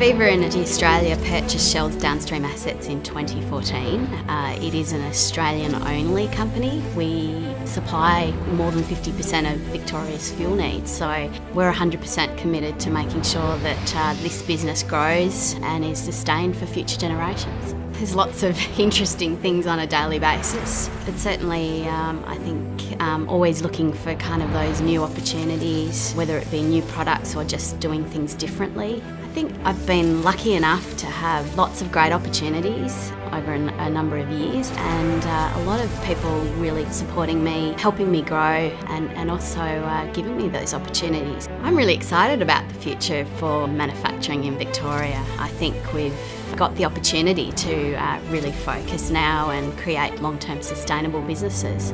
Viva Energy Australia purchased Shell's downstream assets in 2014. It is an Australian-only company. We supply more than 50% of Victoria's fuel needs, so we're 100% committed to making sure that this business grows and is sustained for future generations. There's lots of interesting things on a daily basis, but certainly I think always looking for kind of those new opportunities, whether it be new products or just doing things differently. I think I've been lucky enough to have lots of great opportunities over a number of years, and a lot of people really supporting me, helping me grow, and also giving me those opportunities. I'm really excited about the future for manufacturing in Victoria. I think we've got the opportunity to really focus now and create long-term sustainable businesses.